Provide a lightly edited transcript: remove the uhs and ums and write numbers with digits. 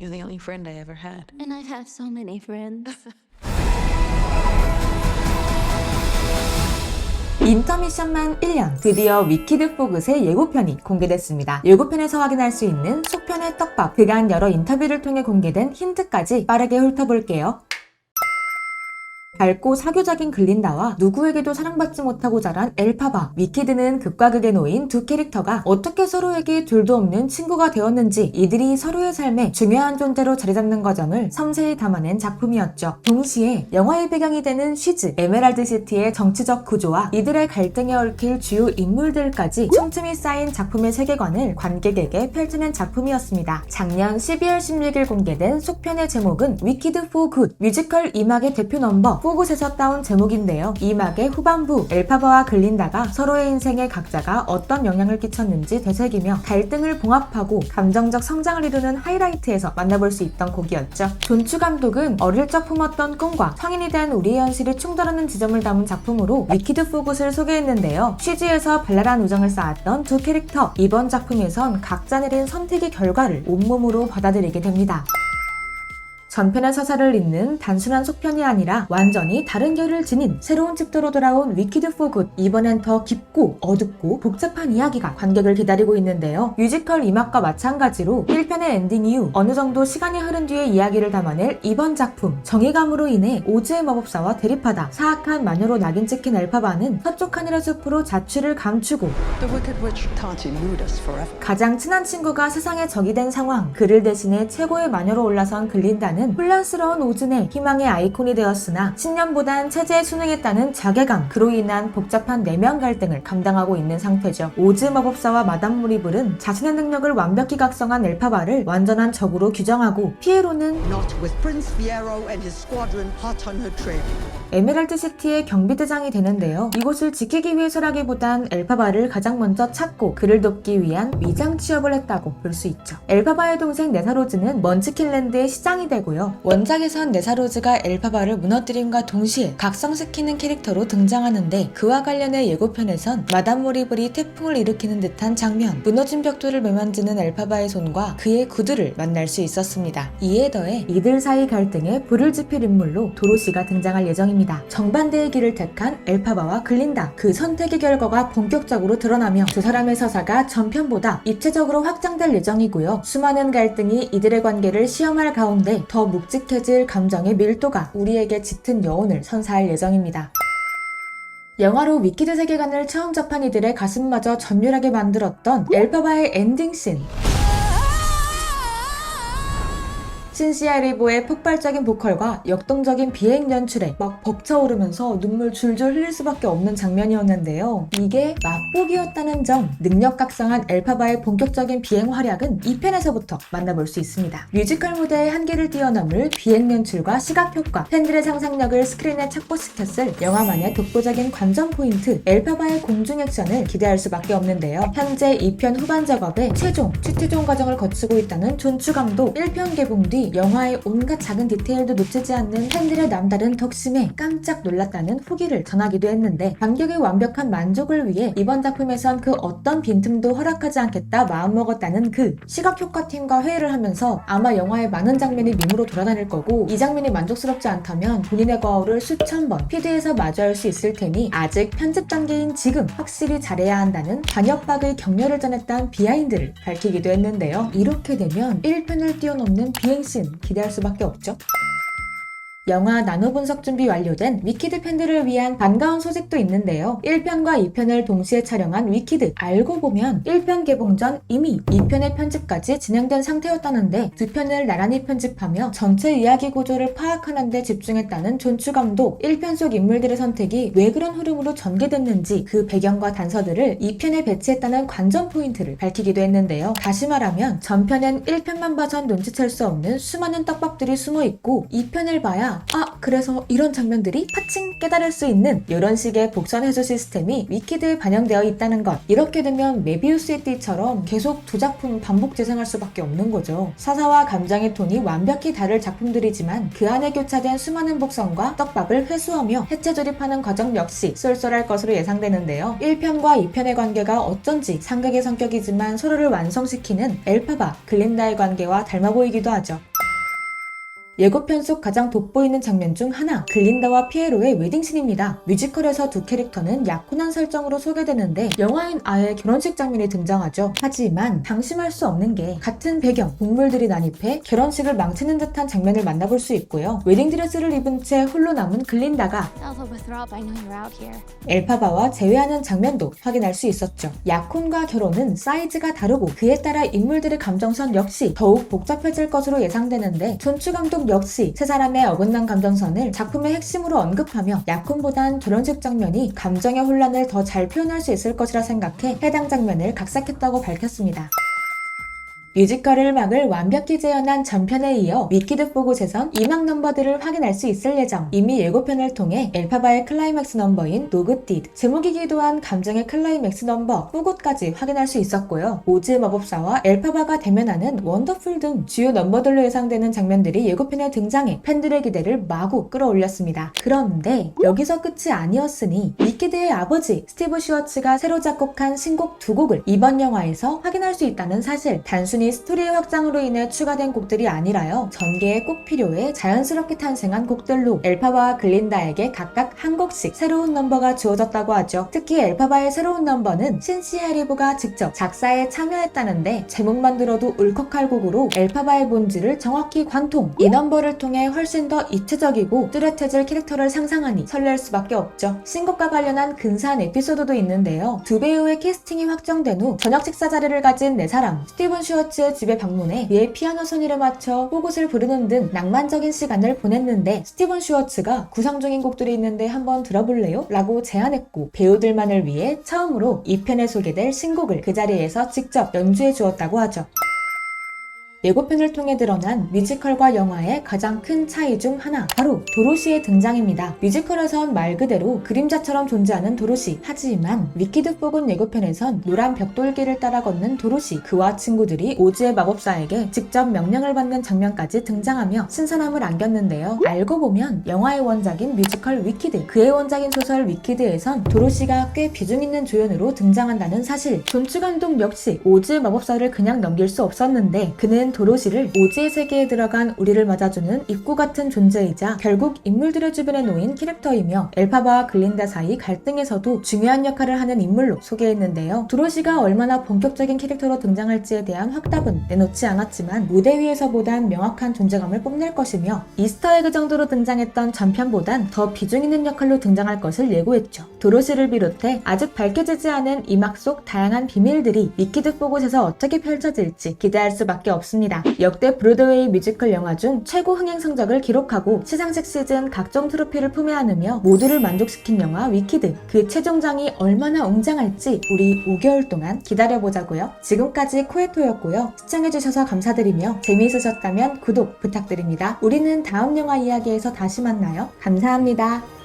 You're the only friend I ever had. And I've had so many friends. 인터미션만 1년, 드디어 위키드 포그스의 예고편이 공개됐습니다. 예고편에서 확인할 수 있는 속편의 떡밥, 그간 여러 인터뷰를 통해 공개된 힌트까지 빠르게 훑어볼게요. 밝고 사교적인 글린다와 누구에게도 사랑받지 못하고 자란 엘파바, 위키드는 극과 극에 놓인 두 캐릭터가 어떻게 서로에게 둘도 없는 친구가 되었는지, 이들이 서로의 삶에 중요한 존재로 자리잡는 과정을 섬세히 담아낸 작품이었죠. 동시에 영화의 배경이 되는 쉬즈, 에메랄드 시티의 정치적 구조와 이들의 갈등에 얽힐 주요 인물들까지 촘촘히 쌓인 작품의 세계관을 관객에게 펼쳐낸 작품이었습니다. 작년 12월 16일 공개된 속편의 제목은 위키드 포 굿, 뮤지컬 2막의 대표 넘버 포굿에서 따온 제목인데요. 2막의 후반부, 엘파바와 글린다가 서로의 인생에 각자가 어떤 영향을 끼쳤는지 되새기며 갈등을 봉합하고 감정적 성장을 이루는 하이라이트에서 만나볼 수 있던 곡이었죠. 존추 감독은 어릴 적 품었던 꿈과 성인이 된 우리의 현실이 충돌하는 지점을 담은 작품으로 위키드 포굿을 소개했는데요. 쉬즈에서 발랄한 우정을 쌓았던 두 캐릭터, 이번 작품에선 각자 내린 선택의 결과를 온몸으로 받아들이게 됩니다. 전편의 서사를 잇는 단순한 속편이 아니라 완전히 다른 결을 지닌 새로운 챕터로 돌아온 위키드 포 굿, 이번엔 더 깊고 어둡고 복잡한 이야기가 관객을 기다리고 있는데요. 뮤지컬 2막과 마찬가지로 1편의 엔딩 이후 어느 정도 시간이 흐른 뒤에 이야기를 담아낼 이번 작품, 정의감으로 인해 오즈의 마법사와 대립하다 사악한 마녀로 낙인 찍힌 엘파바는 서쪽 하늘의 숲으로 자취를 감추고 The wicked witch Tati wooed us forever. 가장 친한 친구가 세상의 적이 된 상황, 그를 대신해 최고의 마녀로 올라선 글린다는 혼란스러운 오즈의 희망의 아이콘이 되었으나 신념보단 체제에 순응했다는 자괴감, 그로 인한 복잡한 내면 갈등을 감당하고 있는 상태죠. 오즈 마법사와 마담 모리블은 자신의 능력을 완벽히 각성한 엘파바를 완전한 적으로 규정하고, 피에로는 Not with Prince Fiero and his squadron hot on her trail. 에메랄드 시티의 경비대장이 되는데요. 이곳을 지키기 위해서라기보단 엘파바를 가장 먼저 찾고 그를 돕기 위한 위장 취업을 했다고 볼 수 있죠. 엘파바의 동생 네사로즈는 먼치킨랜드의 시장이 되고요. 원작에선 네사로즈가 엘파바를 무너뜨림과 동시에 각성시키는 캐릭터로 등장하는데, 그와 관련해 예고편에선 마담 모리블이 태풍을 일으키는 듯한 장면, 무너진 벽돌을 매만지는 엘파바의 손과 그의 구두를 만날 수 있었습니다. 이에 더해 이들 사이 갈등에 불을 지필 인물로 도로시가 등장할 예정입니다. 정반대의 길을 택한 엘파바와 글린다, 그 선택의 결과가 본격적으로 드러나며 두 사람의 서사가 전편보다 입체적으로 확장될 예정이고요. 수많은 갈등이 이들의 관계를 시험할 가운데 더 묵직해질 감정의 밀도가 우리에게 짙은 여운을 선사할 예정입니다. 영화로 위키드 세계관을 처음 접한 이들의 가슴마저 전율하게 만들었던 엘파바의 엔딩씬. 신시아 리보의 폭발적인 보컬과 역동적인 비행 연출에 막 벅차오르면서 눈물 줄줄 흘릴 수밖에 없는 장면이었는데요. 이게 맛보기였다는 점, 능력 각성한 엘파바의 본격적인 비행 활약은 2편에서부터 만나볼 수 있습니다. 뮤지컬 무대의 한계를 뛰어넘을 비행 연출과 시각 효과, 팬들의 상상력을 스크린에 착보시켰을 영화만의 독보적인 관전 포인트, 엘파바의 공중 액션을 기대할 수밖에 없는데요. 현재 2편 후반 작업에 최종 과정을 거치고 있다는 존추 감독. 1편 개봉 뒤 영화의 온갖 작은 디테일도 놓치지 않는 팬들의 남다른 덕심에 깜짝 놀랐다는 후기를 전하기도 했는데, 관객의 완벽한 만족을 위해 이번 작품에선 그 어떤 빈틈도 허락하지 않겠다 마음먹었다는 그 시각효과팀과 회의를 하면서 아마 영화의 많은 장면이 밈으로 돌아다닐 거고, 이 장면이 만족스럽지 않다면 본인의 과오를 수천 번 피드에서 마주할 수 있을 테니 아직 편집 단계인 지금 확실히 잘해야 한다는 반역박의 격려를 전했던 비하인드를 밝히기도 했는데요. 이렇게 되면 1편을 뛰어넘는 비행씬 기대할 수밖에 없죠. 영화 나노 분석 준비 완료된 위키드 팬들을 위한 반가운 소식도 있는데요. 1편과 2편을 동시에 촬영한 위키드. 알고 보면 1편 개봉 전 이미 2편의 편집까지 진행된 상태였다는데, 2편을 나란히 편집하며 전체 이야기 구조를 파악하는 데 집중했다는 존추 감독. 1편 속 인물들의 선택이 왜 그런 흐름으로 전개됐는지, 그 배경과 단서들을 2편에 배치했다는 관전 포인트를 밝히기도 했는데요. 다시 말하면 전편엔 1편만 봐선 눈치챌 수 없는 수많은 떡밥들이 숨어있고, 2편을 봐야 그래서 이런 장면들이 파칭 깨달을 수 있는 이런 식의 복선 해소 시스템이 위키드에 반영되어 있다는 것. 이렇게 되면 메비우스의 띠처럼 계속 두 작품 반복 재생할 수밖에 없는 거죠. 서사와 감정의 톤이 완벽히 다를 작품들이지만 그 안에 교차된 수많은 복선과 떡밥을 회수하며 해체 조립하는 과정 역시 쏠쏠할 것으로 예상되는데요. 1편과 2편의 관계가 어쩐지 상극의 성격이지만 서로를 완성시키는 엘파바, 글린다의 관계와 닮아 보이기도 하죠. 예고편 속 가장 돋보이는 장면 중 하나, 글린다와 피에로의 웨딩씬입니다. 뮤지컬에서 두 캐릭터는 약혼한 설정으로 소개되는데 영화엔 아예 결혼식 장면이 등장하죠. 하지만 방심할 수 없는 게 같은 배경, 동물들이 난입해 결혼식을 망치는 듯한 장면을 만나볼 수 있고요. 웨딩드레스를 입은 채 홀로 남은 글린다가 Elphabeth, I know you're out here. 엘파바와 재회하는 장면도 확인할 수 있었죠. 약혼과 결혼은 사이즈가 다르고 그에 따라 인물들의 감정선 역시 더욱 복잡해질 것으로 예상되는데 존추 감독 역시 세 사람의 어긋난 감정선을 작품의 핵심으로 언급하며 약혼보단 결혼식 장면이 감정의 혼란을 더 잘 표현할 수 있을 것이라 생각해 해당 장면을 각색했다고 밝혔습니다. 뮤지컬을 막을 완벽히 재현한 전편에 이어 위키드 포곳에선 2막 넘버들을 확인할 수 있을 예정. 이미 예고편을 통해 엘파바의 클라이맥스 넘버인 노그띠드, 제목이기도 한 감정의 클라이맥스 넘버 포곳까지 확인할 수 있었고요. 오즈의 마법사와 엘파바가 대면하는 원더풀 등 주요 넘버들로 예상되는 장면들이 예고편에 등장해 팬들의 기대를 마구 끌어올렸습니다. 그런데 여기서 끝이 아니었으니 위키드의 아버지 스티브 슈워츠가 새로 작곡한 신곡 2곡을 이번 영화에서 확인할 수 있다는 사실. 단순히 스토리의 확장으로 인해 추가된 곡들이 아니라요. 전개에 꼭 필요해 자연스럽게 탄생한 곡들로 엘파바와 글린다에게 각각 한 곡씩 새로운 넘버가 주어졌다고 하죠. 특히 엘파바의 새로운 넘버는 신시아 리브가 직접 작사에 참여했다는데 제목만 들어도 울컥할 곡으로 엘파바의 본질을 정확히 관통. 이 넘버를 통해 훨씬 더 입체적이고 뚜렷해질 캐릭터를 상상하니 설렐 수밖에 없죠. 신곡과 관련한 근사한 에피소드도 있는데요. 두 배우의 캐스팅이 확정된 후 저녁 식사 자리를 가진 네 사람, 스티븐 슈워츠의 집에 방문해 그의 피아노 선율에 맞춰 호굿을 부르는 등 낭만적인 시간을 보냈는데 스티븐 슈워츠가 구상 중인 곡들이 있는데 한번 들어볼래요? 라고 제안했고 배우들만을 위해 처음으로 2편에 소개될 신곡을 그 자리에서 직접 연주해 주었다고 하죠. 예고편을 통해 드러난 뮤지컬과 영화의 가장 큰 차이 중 하나, 바로 도로시의 등장입니다. 뮤지컬에선 말 그대로 그림자처럼 존재하는 도로시. 하지만 위키드 포군 예고편에선 노란 벽돌길을 따라 걷는 도로시, 그와 친구들이 오즈의 마법사에게 직접 명령을 받는 장면까지 등장하며 신선함을 안겼는데요. 알고 보면 영화의 원작인 뮤지컬 위키드, 그의 원작인 소설 위키드에선 도로시가 꽤 비중 있는 조연으로 등장한다는 사실. 존추 감독 역시 오즈의 마법사를 그냥 넘길 수 없었는데 그는 도로시를 오즈의 세계에 들어간 우리를 맞아주는 입구 같은 존재이자 결국 인물들의 주변에 놓인 캐릭터이며 엘파바와 글린다 사이 갈등에서도 중요한 역할을 하는 인물로 소개했는데요. 도로시가 얼마나 본격적인 캐릭터로 등장할지에 대한 확답은 내놓지 않았지만 무대 위에서보단 명확한 존재감을 뽐낼 것이며 이스터에그 정도로 등장했던 전편보단 더 비중 있는 역할로 등장할 것을 예고했죠. 도로시를 비롯해 아직 밝혀지지 않은 이막 속 다양한 비밀들이 위키드 포곳에서 어떻게 펼쳐질지 기대할 수밖에 없습니다. 역대 브로드웨이 뮤지컬 영화 중 최고 흥행 성적을 기록하고 시상식 시즌 각종 트로피를 품에 안으며 모두를 만족시킨 영화 위키드. 그 최종장이 얼마나 웅장할지 우리 5개월 동안 기다려보자고요. 지금까지 코에토였고요. 시청해주셔서 감사드리며 재미있으셨다면 구독 부탁드립니다. 우리는 다음 영화 이야기에서 다시 만나요. 감사합니다.